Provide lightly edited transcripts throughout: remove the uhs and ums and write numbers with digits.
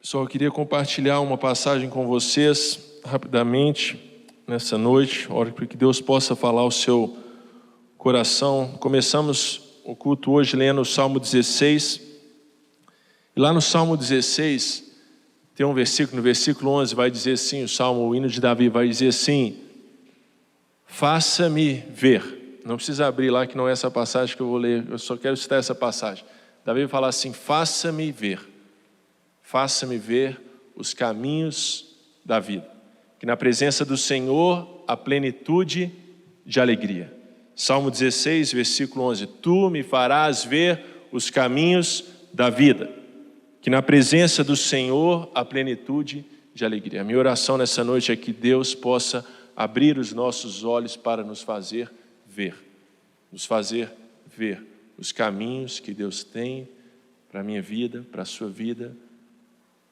Pessoal, eu queria compartilhar uma passagem com vocês rapidamente nessa noite. Oro para que Deus possa falar ao seu coração. Começamos o culto hoje lendo o Salmo 16. E lá no Salmo 16 tem um versículo, no versículo 11 vai dizer assim, o hino de Davi vai dizer assim: faça-me ver. Não precisa abrir lá que não é essa passagem que eu vou ler, eu só quero citar essa passagem. Davi vai falar assim: faça-me ver. Faça-me ver os caminhos da vida. Que na presença do Senhor há plenitude de alegria. Salmo 16, versículo 11. Tu me farás ver os caminhos da vida. Que na presença do Senhor há plenitude de alegria. A minha oração nessa noite é que Deus possa abrir os nossos olhos para nos fazer ver. Nos fazer ver os caminhos que Deus tem para a minha vida, para a sua vida,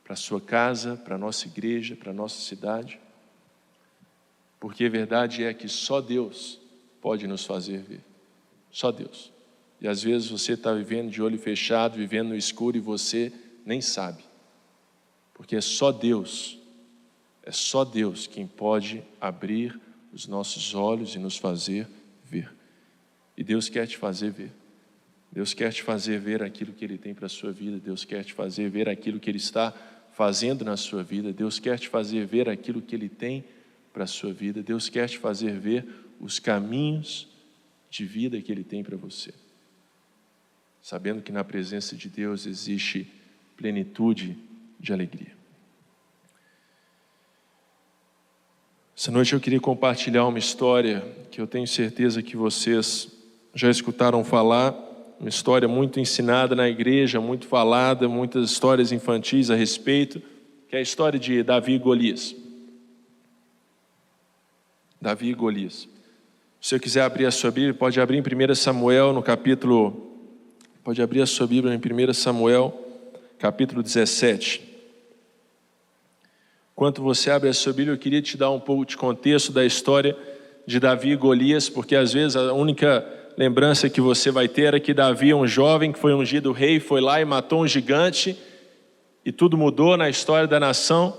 para a sua casa, para a nossa igreja, para a nossa cidade. Porque a verdade é que só Deus pode nos fazer ver. Só Deus. E às vezes você está vivendo de olho fechado, vivendo no escuro e você nem sabe. Porque é só Deus quem pode abrir os nossos olhos e nos fazer ver. E Deus quer te fazer ver. Deus quer te fazer ver aquilo que Ele tem para a sua vida. Deus quer te fazer ver aquilo que Ele está fazendo na sua vida. Deus quer te fazer ver aquilo que Ele tem para a sua vida. Deus quer te fazer ver os caminhos de vida que Ele tem para você. Sabendo que na presença de Deus existe plenitude de alegria. Essa noite eu queria compartilhar uma história que eu tenho certeza que vocês já escutaram falar. Uma história muito ensinada na igreja, muito falada, muitas histórias infantis a respeito, que é a história de Davi e Golias. Davi e Golias. Se você quiser abrir a sua Bíblia, pode abrir em 1 Samuel, pode abrir a sua Bíblia em 1 Samuel, capítulo 17. Enquanto você abre a sua Bíblia, eu queria te dar um pouco de contexto da história de Davi e Golias, porque às vezes a única lembrança que você vai ter era que Davi, um jovem que foi ungido rei, foi lá e matou um gigante e tudo mudou na história da nação.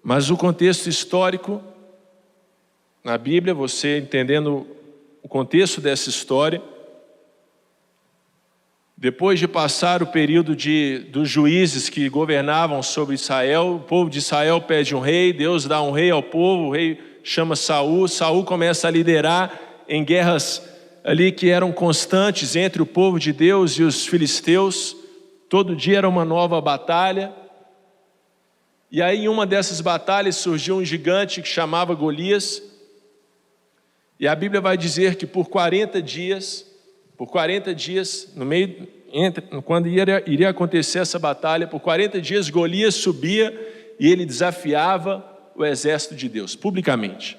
Mas o contexto histórico, na Bíblia, você entendendo o contexto dessa história, depois de passar o período dos juízes que governavam sobre Israel, o povo de Israel pede um rei, Deus dá um rei ao povo, o rei chama Saul. Saul começa a liderar em guerras ali que eram constantes entre o povo de Deus e os filisteus. Todo dia era uma nova batalha. E aí em uma dessas batalhas surgiu um gigante que chamava Golias. E a Bíblia vai dizer que por 40 dias, quando iria acontecer essa batalha, por 40 dias Golias subia e ele desafiava o exército de Deus, publicamente.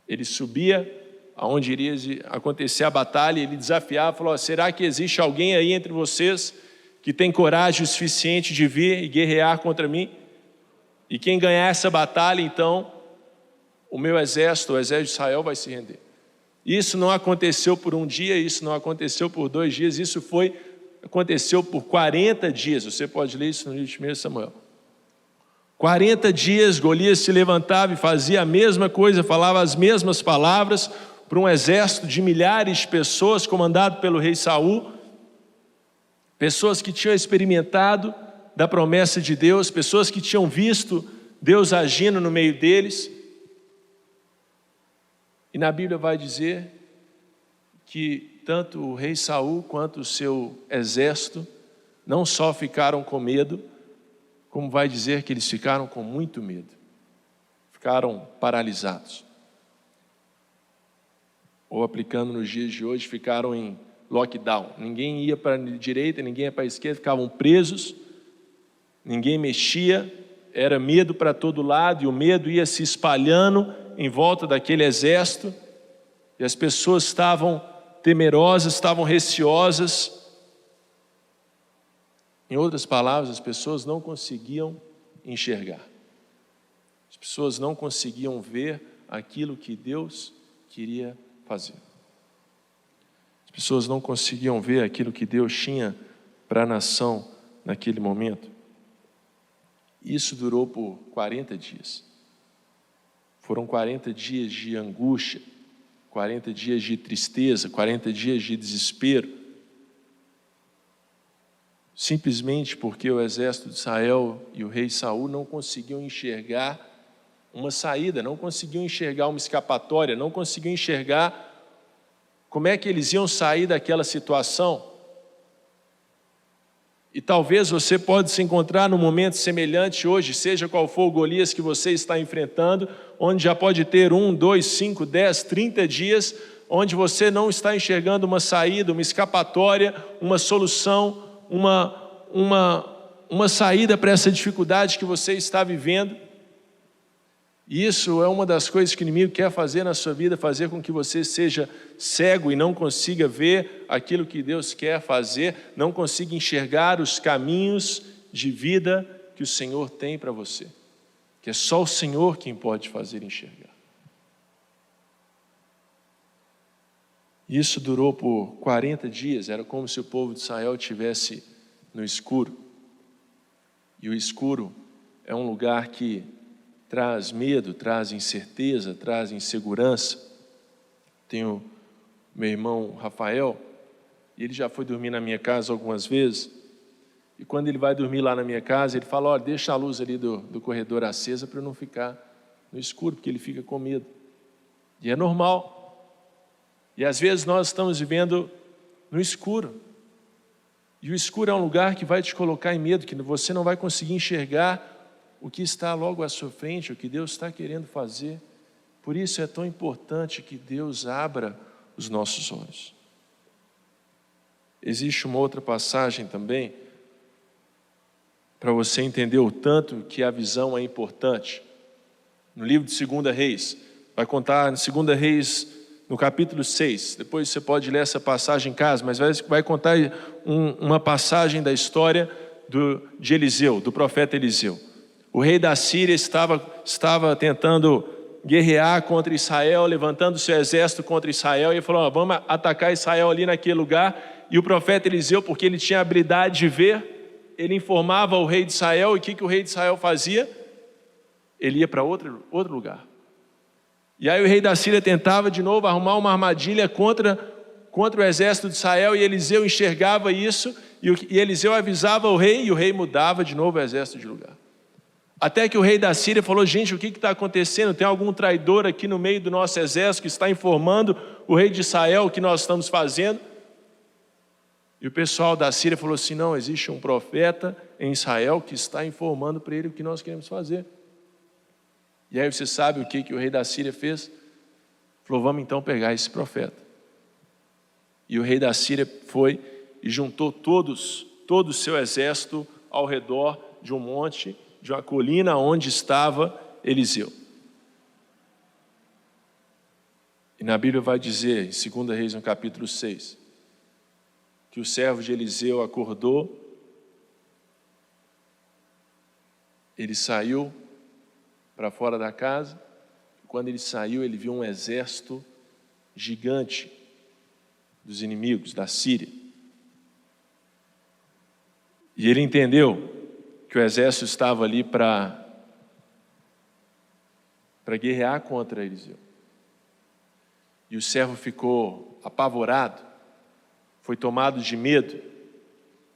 Ele subia aonde iria acontecer a batalha, ele desafiava, falou: será que existe alguém aí entre vocês que tem coragem o suficiente de vir e guerrear contra mim? E quem ganhar essa batalha, então, o meu exército, o exército de Israel vai se render. Isso não aconteceu por um dia, isso não aconteceu por 2 dias, aconteceu por 40 dias. Você pode ler isso no livro de 1 Samuel. 40 dias Golias se levantava e fazia a mesma coisa, falava as mesmas palavras para um exército de milhares de pessoas comandado pelo rei Saul, pessoas que tinham experimentado da promessa de Deus, pessoas que tinham visto Deus agindo no meio deles. E na Bíblia vai dizer que tanto o rei Saul quanto o seu exército não só ficaram com medo, como vai dizer que eles ficaram com muito medo, ficaram paralisados. Ou aplicando nos dias de hoje, ficaram em lockdown. Ninguém ia para a direita, ninguém ia para a esquerda, ficavam presos, ninguém mexia, era medo para todo lado, e o medo ia se espalhando em volta daquele exército, e as pessoas estavam temerosas, estavam receosas. Em outras palavras, as pessoas não conseguiam enxergar. As pessoas não conseguiam ver aquilo que Deus queria fazer. As pessoas não conseguiam ver aquilo que Deus tinha para a nação naquele momento. Isso durou por 40 dias. Foram 40 dias de angústia, 40 dias de tristeza, 40 dias de desespero. Simplesmente porque o exército de Israel e o rei Saul não conseguiam enxergar uma saída, não conseguiam enxergar uma escapatória, não conseguiam enxergar como é que eles iam sair daquela situação. E talvez você pode se encontrar num momento semelhante hoje, seja qual for o Golias que você está enfrentando, onde já pode ter 1, 2, 5, 10, 30 dias, onde você não está enxergando uma saída, uma escapatória, uma solução, uma saída para essa dificuldade que você está vivendo. Isso é uma das coisas que o inimigo quer fazer na sua vida, fazer com que você seja cego e não consiga ver aquilo que Deus quer fazer, não consiga enxergar os caminhos de vida que o Senhor tem para você, que é só o Senhor quem pode fazer enxergar. Isso durou por 40 dias, era como se o povo de Israel estivesse no escuro. E o escuro é um lugar que traz medo, traz incerteza, traz insegurança. Tenho meu irmão Rafael, e ele já foi dormir na minha casa algumas vezes, e quando ele vai dormir lá na minha casa, ele fala, olha, deixa a luz ali do corredor acesa para eu não ficar no escuro, porque ele fica com medo. E é normal. E às vezes nós estamos vivendo no escuro, e o escuro é um lugar que vai te colocar em medo, que você não vai conseguir enxergar o que está logo à sua frente, o que Deus está querendo fazer. Por isso é tão importante que Deus abra os nossos olhos. Existe uma outra passagem também, para você entender o tanto que a visão é importante. No livro de 2 Reis, vai contar em 2 Reis, no capítulo 6, depois você pode ler essa passagem em casa, mas vai contar uma passagem da história de Eliseu, do profeta Eliseu. O rei da Síria estava tentando guerrear contra Israel, levantando seu exército contra Israel, e ele falou, vamos atacar Israel ali naquele lugar. E o profeta Eliseu, porque ele tinha a habilidade de ver, ele informava o rei de Israel, e o que o rei de Israel fazia? Ele ia para outro lugar. E aí o rei da Síria tentava de novo arrumar uma armadilha contra o exército de Israel, e Eliseu enxergava isso, e Eliseu avisava o rei, e o rei mudava de novo o exército de lugar. Até que o rei da Síria falou, gente, o que está acontecendo? Tem algum traidor aqui no meio do nosso exército que está informando o rei de Israel o que nós estamos fazendo? E o pessoal da Síria falou assim, não, existe um profeta em Israel que está informando para ele o que nós queremos fazer. E aí você sabe o que o rei da Síria fez? Falou, vamos então pegar esse profeta. E o rei da Síria foi e juntou todo o seu exército ao redor de um monte, de uma colina onde estava Eliseu. E na Bíblia vai dizer, em 2 Reis, no capítulo 6, que o servo de Eliseu acordou, ele saiu para fora da casa, e quando ele saiu, ele viu um exército gigante dos inimigos da Síria. E ele entendeu que o exército estava ali para guerrear contra Eliseu. E o servo ficou apavorado, foi tomado de medo,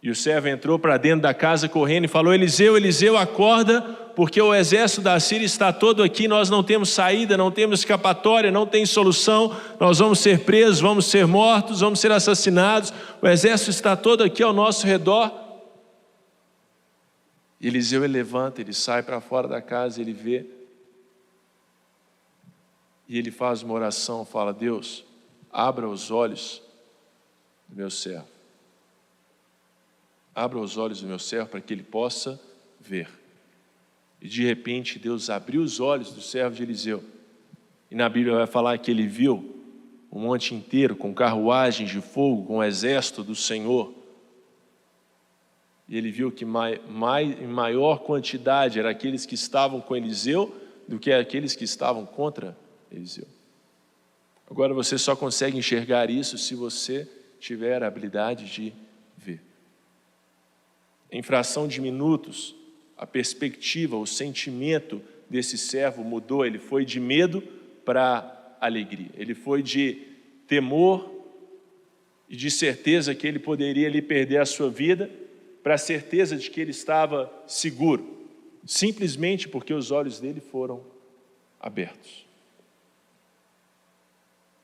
e o servo entrou para dentro da casa correndo e falou, Eliseu, acorda, porque o exército da Síria está todo aqui, nós não temos saída, não temos escapatória, não tem solução, nós vamos ser presos, vamos ser mortos, vamos ser assassinados, o exército está todo aqui ao nosso redor. Eliseu, ele levanta, ele sai para fora da casa, ele vê, e ele faz uma oração, fala, Deus, abra os olhos do meu servo. Abra os olhos do meu servo para que ele possa ver. E de repente Deus abriu os olhos do servo de Eliseu. E na Bíblia vai falar que ele viu um monte inteiro com carruagens de fogo, com o exército do Senhor. E ele viu que em maior quantidade eram aqueles que estavam com Eliseu do que aqueles que estavam contra Eliseu. Agora você só consegue enxergar isso se você tiver a habilidade de ver. Em fração de minutos, a perspectiva, o sentimento desse servo mudou. Ele foi de medo para alegria. Ele foi de temor e de certeza que ele poderia ali perder a sua vida, para a certeza de que ele estava seguro, simplesmente porque os olhos dele foram abertos.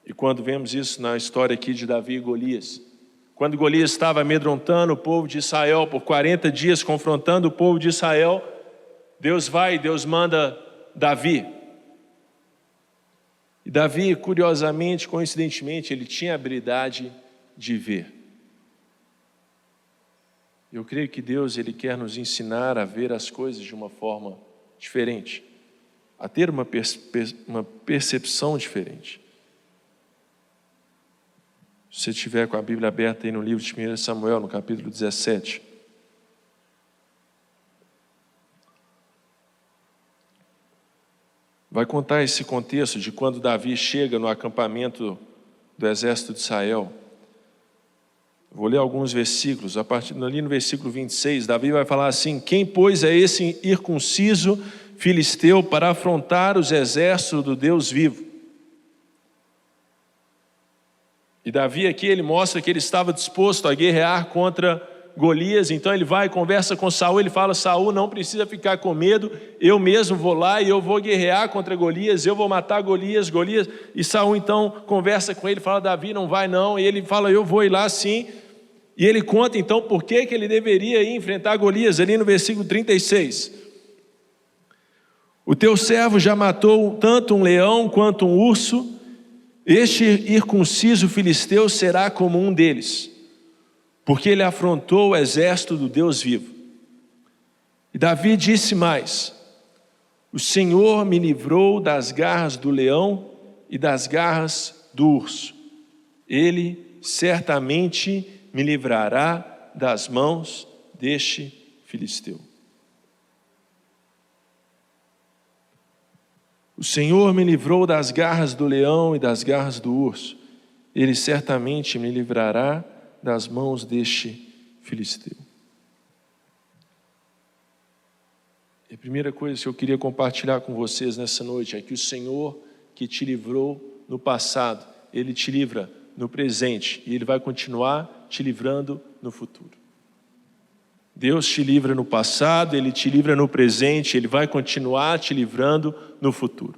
E quando vemos isso na história aqui de Davi e Golias, quando Golias estava amedrontando o povo de Israel por 40 dias, confrontando o povo de Israel, Deus manda Davi. E Davi, curiosamente, coincidentemente, ele tinha a habilidade de ver. Eu creio que Deus, ele quer nos ensinar a ver as coisas de uma forma diferente, a ter uma percepção diferente. Se você estiver com a Bíblia aberta aí no livro de 1 Samuel, no capítulo 17. Vai contar esse contexto de quando Davi chega no acampamento do exército de Israel. Vou ler alguns versículos. Ali no versículo 26, Davi vai falar assim: quem, pois, é esse ircunciso filisteu para afrontar os exércitos do Deus vivo? E Davi aqui, ele mostra que ele estava disposto a guerrear contra Golias. Então ele vai e conversa com Saul, ele fala: Saul, não precisa ficar com medo, eu mesmo vou lá e eu vou guerrear contra Golias, eu vou matar Golias. E Saul então conversa com ele, fala: Davi, não vai não. E ele fala: eu vou ir lá sim. E ele conta então por que ele deveria ir enfrentar Golias, ali no versículo 36. O teu servo já matou tanto um leão quanto um urso. Este ircunciso filisteu será como um deles, porque ele afrontou o exército do Deus vivo. E Davi disse mais: o Senhor me livrou das garras do leão e das garras do urso. Ele certamente me livrará das mãos deste filisteu. O Senhor me livrou das garras do leão e das garras do urso. Ele certamente me livrará das mãos deste filisteu. E a primeira coisa que eu queria compartilhar com vocês nessa noite é que o Senhor que te livrou no passado, Ele te livra no presente e Ele vai continuar te livrando no futuro. Deus te livra no passado, Ele te livra no presente, Ele vai continuar te livrando no futuro.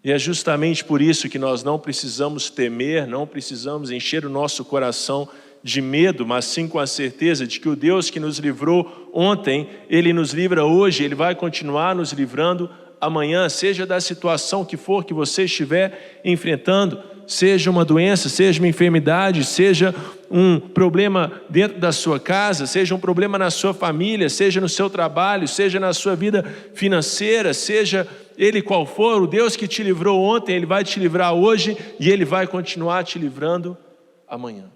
E é justamente por isso que nós não precisamos temer, não precisamos encher o nosso coração de medo, mas sim com a certeza de que o Deus que nos livrou ontem, Ele nos livra hoje, Ele vai continuar nos livrando amanhã, seja da situação que for que você estiver enfrentando, seja uma doença, seja uma enfermidade, seja um problema dentro da sua casa, seja um problema na sua família, seja no seu trabalho, seja na sua vida financeira, seja ele qual for, o Deus que te livrou ontem, Ele vai te livrar hoje e Ele vai continuar te livrando amanhã.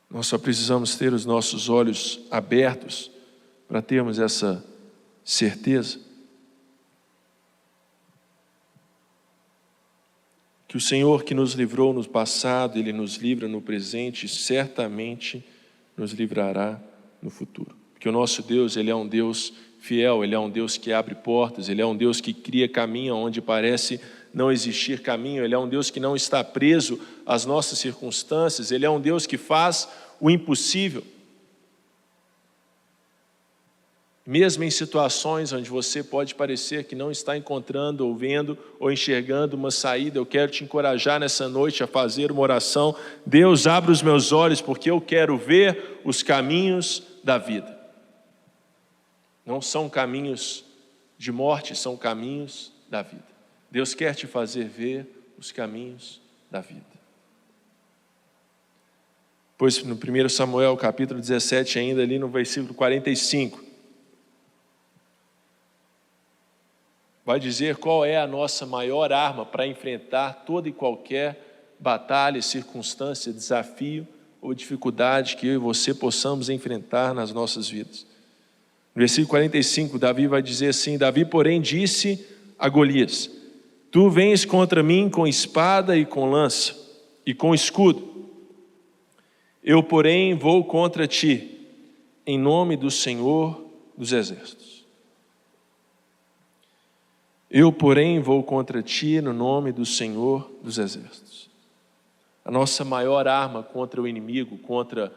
Nós só precisamos ter os nossos olhos abertos para termos essa certeza. Que o Senhor que nos livrou no passado, Ele nos livra no presente e certamente nos livrará no futuro. Porque o nosso Deus, Ele é um Deus fiel, Ele é um Deus que abre portas, Ele é um Deus que cria caminho onde parece não existir caminho, Ele é um Deus que não está preso às nossas circunstâncias, Ele é um Deus que faz o impossível. Mesmo em situações onde você pode parecer que não está encontrando, ou vendo, ou enxergando uma saída, eu quero te encorajar nessa noite a fazer uma oração. Deus, abre os meus olhos, porque eu quero ver os caminhos da vida. Não são caminhos de morte, são caminhos da vida. Deus quer te fazer ver os caminhos da vida. Pois no 1 Samuel, capítulo 17, ainda ali no versículo 45, vai dizer qual é a nossa maior arma para enfrentar toda e qualquer batalha, circunstância, desafio ou dificuldade que eu e você possamos enfrentar nas nossas vidas. No versículo 45, Davi vai dizer assim: Davi, porém, disse a Golias: tu vens contra mim com espada e com lança e com escudo. Eu, porém, vou contra ti, em nome do Senhor dos Exércitos. Eu, porém, vou contra ti no nome do Senhor dos Exércitos. A nossa maior arma contra o inimigo, contra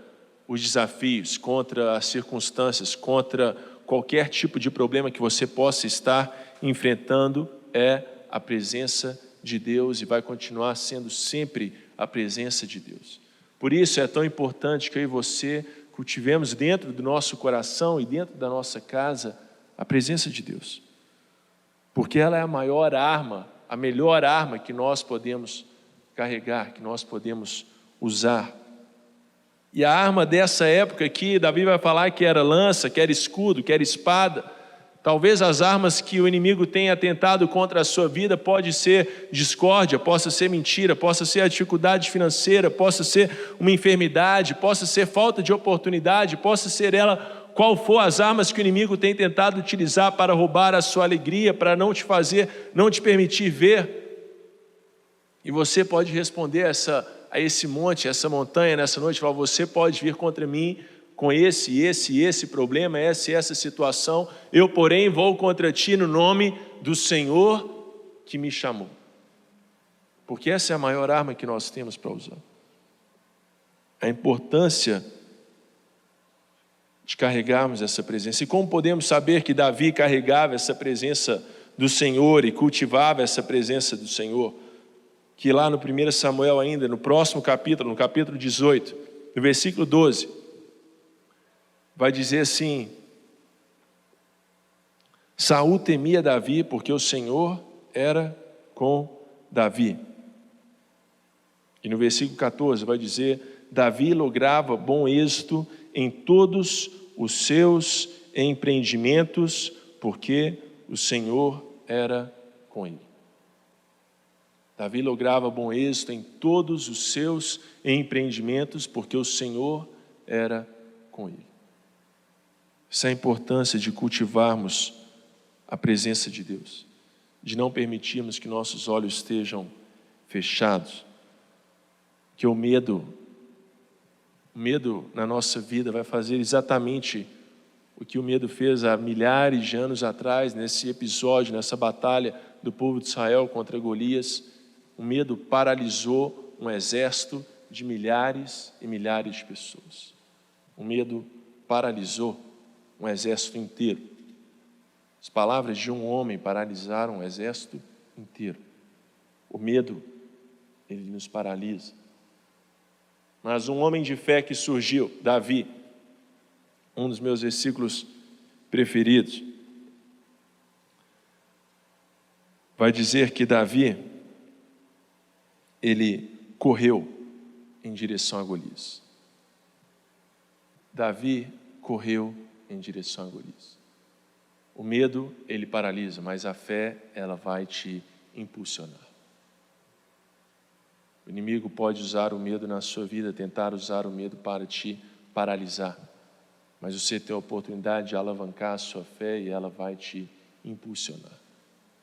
os desafios, contra as circunstâncias, contra qualquer tipo de problema que você possa estar enfrentando é a presença de Deus, e vai continuar sendo sempre a presença de Deus. Por isso é tão importante que eu e você cultivemos dentro do nosso coração e dentro da nossa casa a presença de Deus. Porque ela é a maior arma, a melhor arma que nós podemos carregar, que nós podemos usar. E a arma dessa época aqui, Davi vai falar que era lança, que era escudo, que era espada. Talvez as armas que o inimigo tenha tentado contra a sua vida pode ser discórdia, possa ser mentira, possa ser a dificuldade financeira, possa ser uma enfermidade, possa ser falta de oportunidade, possa ser ela qual for as armas que o inimigo tem tentado utilizar para roubar a sua alegria, para não te permitir ver. E você pode responder a esse monte, essa montanha nessa noite, falar: você pode vir contra mim com esse problema, essa situação, eu, porém, vou contra ti no nome do Senhor que me chamou. Porque essa é a maior arma que nós temos para usar. A importância de carregarmos essa presença. E como podemos saber que Davi carregava essa presença do Senhor e cultivava essa presença do Senhor? Que lá no 1 Samuel ainda, no próximo capítulo, no capítulo 18, no versículo 12, vai dizer assim: Saul temia Davi porque o Senhor era com Davi. E no versículo 14 vai dizer: Davi lograva bom êxito em todos os seus empreendimentos, porque o Senhor era com ele. Davi lograva bom êxito em todos os seus empreendimentos, porque o Senhor era com ele. Essa é a importância de cultivarmos a presença de Deus, de não permitirmos que nossos olhos estejam fechados, que o medo na nossa vida vai fazer exatamente o que o medo fez há milhares de anos atrás, nesse episódio, nessa batalha do povo de Israel contra Golias. O medo paralisou um exército de milhares e milhares de pessoas. O medo paralisou um exército inteiro. As palavras de um homem paralisaram um exército inteiro. O medo, ele nos paralisa. Mas um homem de fé que surgiu, Davi, um dos meus versículos preferidos, vai dizer que Davi, ele correu em direção a Golias. Davi correu em direção a Golias. O medo, ele paralisa, mas a fé, ela vai te impulsionar. O inimigo pode usar o medo na sua vida, tentar usar o medo para te paralisar, mas você tem a oportunidade de alavancar a sua fé e ela vai te impulsionar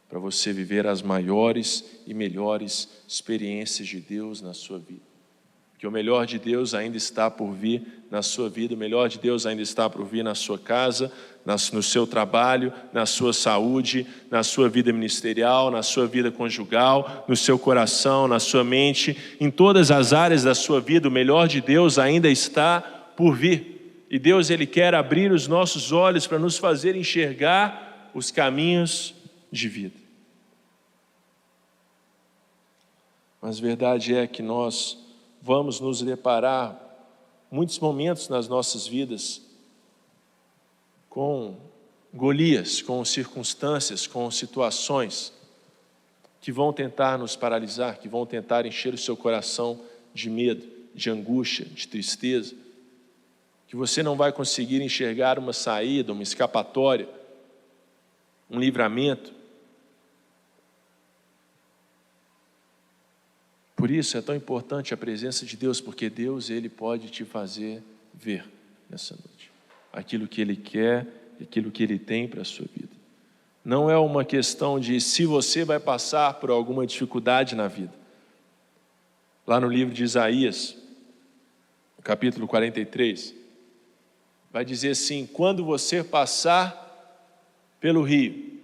para você viver as maiores e melhores experiências de Deus na sua vida. Porque o melhor de Deus ainda está por vir na sua vida, o melhor de Deus ainda está por vir na sua casa, no seu trabalho, na sua saúde, na sua vida ministerial, na sua vida conjugal, no seu coração, na sua mente, em todas as áreas da sua vida, o melhor de Deus ainda está por vir. E Deus, ele quer abrir os nossos olhos para nos fazer enxergar os caminhos de vida. Mas a verdade é que nós vamos nos deparar muitos momentos nas nossas vidas com Golias, com circunstâncias, com situações que vão tentar nos paralisar, que vão tentar encher o seu coração de medo, de angústia, de tristeza, que você não vai conseguir enxergar uma saída, uma escapatória, um livramento. Por isso é tão importante a presença de Deus, porque Deus, ele pode te fazer ver nessa noite aquilo que ele quer e aquilo que ele tem para a sua vida. Não é uma questão de se você vai passar por alguma dificuldade na vida. Lá no livro de Isaías, capítulo 43, vai dizer assim: quando você passar pelo rio,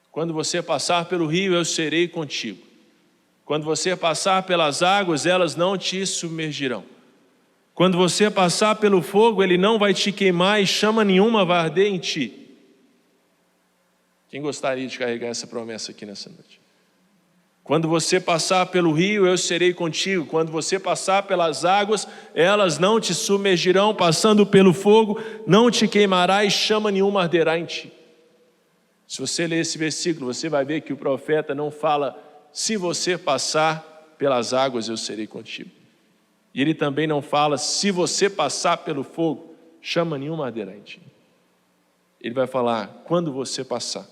quando você passar pelo rio, eu serei contigo. Quando você passar pelas águas, elas não te submergirão. Quando você passar pelo fogo, ele não vai te queimar e chama nenhuma vai arder em ti. Quem gostaria de carregar essa promessa aqui nessa noite? Quando você passar pelo rio, eu serei contigo. Quando você passar pelas águas, elas não te submergirão. Passando pelo fogo, não te queimará e chama nenhuma arderá em ti. Se você ler esse versículo, você vai ver que o profeta não fala: se você passar pelas águas, eu serei contigo. E ele também não fala: se você passar pelo fogo, chama nenhuma arderá em ti. Ele vai falar: quando você passar.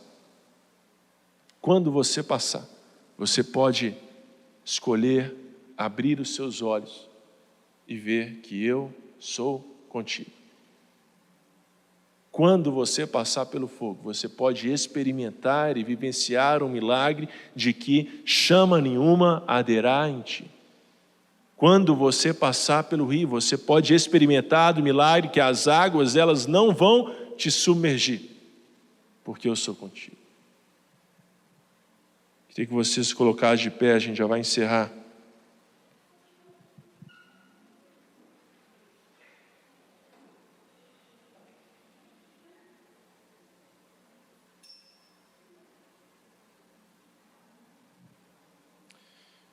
Quando você passar, você pode escolher abrir os seus olhos e ver que eu sou contigo. Quando você passar pelo fogo, você pode experimentar e vivenciar um milagre de que chama nenhuma arderá em ti. Quando você passar pelo rio, você pode experimentar do milagre que as águas, elas não vão te submergir, porque eu sou contigo. Queria que você se colocasse de pé, a gente já vai encerrar.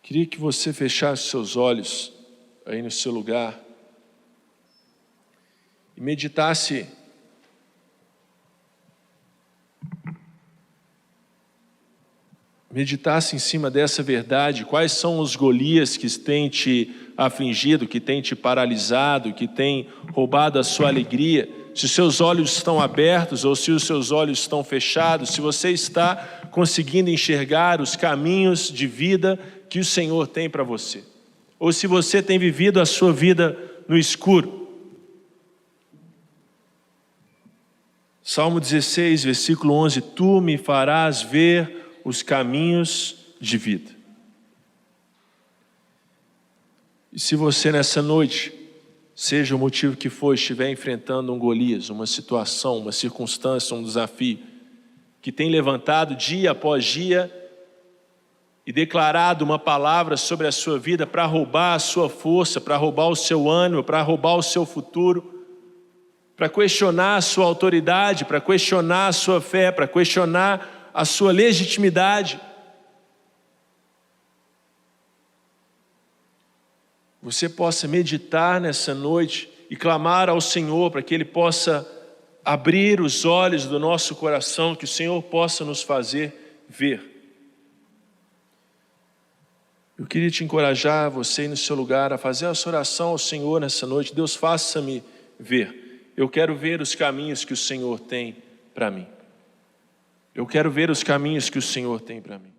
Queria que você fechasse seus olhos aí no seu lugar e meditasse em cima dessa verdade. Quais são os Golias que têm te afligido, que têm te paralisado, que têm roubado a sua alegria? Se os seus olhos estão abertos ou se os seus olhos estão fechados, se você está conseguindo enxergar os caminhos de vida que o Senhor tem para você, ou se você tem vivido a sua vida no escuro. Salmo 16, versículo 11: tu me farás ver os caminhos de vida. E se você nessa noite, seja o motivo que for, estiver enfrentando um Golias, uma situação, uma circunstância, um desafio, que tem levantado dia após dia e declarado uma palavra sobre a sua vida para roubar a sua força, para roubar o seu ânimo, para roubar o seu futuro, para questionar a sua autoridade, para questionar a sua fé, para questionar a sua legitimidade, você possa meditar nessa noite e clamar ao Senhor para que Ele possa abrir os olhos do nosso coração, que o Senhor possa nos fazer ver. Eu queria te encorajar, você aí no seu lugar, a fazer essa oração ao Senhor nessa noite. Deus, faça-me ver. Eu quero ver os caminhos que o Senhor tem para mim. Eu quero ver os caminhos que o Senhor tem para mim.